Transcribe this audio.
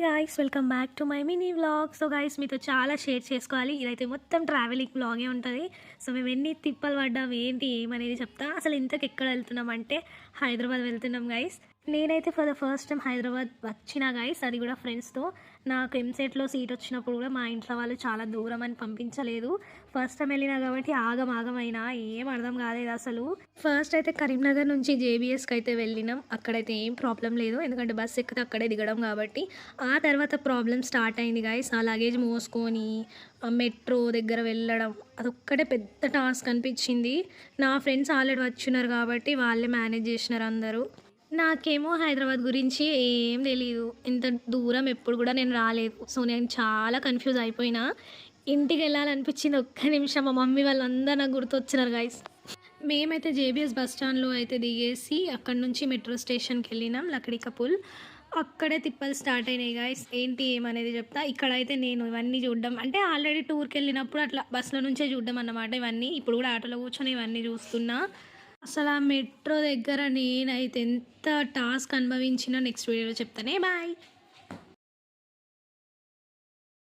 Hi guys, welcome back to my mini vlog. So guys, మీతో చాలా share చేసుకోవాలి. ఇదైతే మొత్తం ట్రావెలింగ్ వ్లాగే ఉంటుంది. సో మేము ఎన్ని తిప్పలు పడ్డాం, ఏంటి ఏమనేది చెప్తా. అసలు ఇంతకు ఎక్కడ వెళ్తున్నాం అంటే హైదరాబాద్ వెళ్తున్నాం గైస్. నేనైతే for the first time Hyderabad వచ్చిన గైస్, అది కూడా ఫ్రెండ్స్తో. నాకు ఎంసెట్లో సీట్ వచ్చినప్పుడు కూడా మా ఇంట్లో వాళ్ళు చాలా దూరం అని పంపించలేదు. ఫస్ట్ టైం వెళ్ళినా కాబట్టి ఆగమైనా ఏం అర్థం కాలేదు అసలు. ఫస్ట్ అయితే కరీంనగర్ నుంచి జేబీఎస్కి అయితే వెళ్ళినాం. అక్కడైతే ఏం ప్రాబ్లం లేదు, ఎందుకంటే బస్ ఎక్కితే అక్కడే దిగడం కాబట్టి. ఆ తర్వాత ప్రాబ్లం స్టార్ట్ అయింది గైస్. ఆ లగేజ్ మోసుకొని మెట్రో దగ్గర వెళ్ళడం అదొక్కటే పెద్ద టాస్క్ అనిపించింది. నా ఫ్రెండ్స్ ఆల్రెడీ వచ్చినారు కాబట్టి వాళ్ళే మేనేజ్ చేసినారు అందరూ. నాకేమో హైదరాబాద్ గురించి ఏం తెలీదు, ఇంత దూరం ఎప్పుడు కూడా నేను రాలేదు. సో నేను చాలా కన్ఫ్యూజ్ అయిపోయినా. ఇంటికి వెళ్ళాలనిపించింది ఒక్క నిమిషం. మా మమ్మీ వాళ్ళందరూ నాకు గుర్తొచ్చినారు గైస్. మేమైతే జేబీఎస్ బస్ స్టాండ్లో అయితే దిగేసి అక్కడ నుంచి మెట్రో స్టేషన్కి వెళ్ళినాం, లక్డీ కపుల్. అక్కడే తిప్పలు స్టార్ట్ అయినాయి గాయస్. ఏంటి ఏమనేది చెప్తా. ఇక్కడైతే నేను ఇవన్నీ చూడడం అంటే ఆల్రెడీ టూర్కి వెళ్ళినప్పుడు అట్లా బస్సులో నుంచే చూడడం అన్నమాట ఇవన్నీ. ఇప్పుడు కూడా ఆటోలో కూర్చొని ఇవన్నీ చూస్తున్నా. అసలు ఆ మెట్రో దగ్గర నేనైతే ఎంత టాస్క్ అనుభవించినా నెక్స్ట్ వీడియోలో చెప్తానే. బాయ్.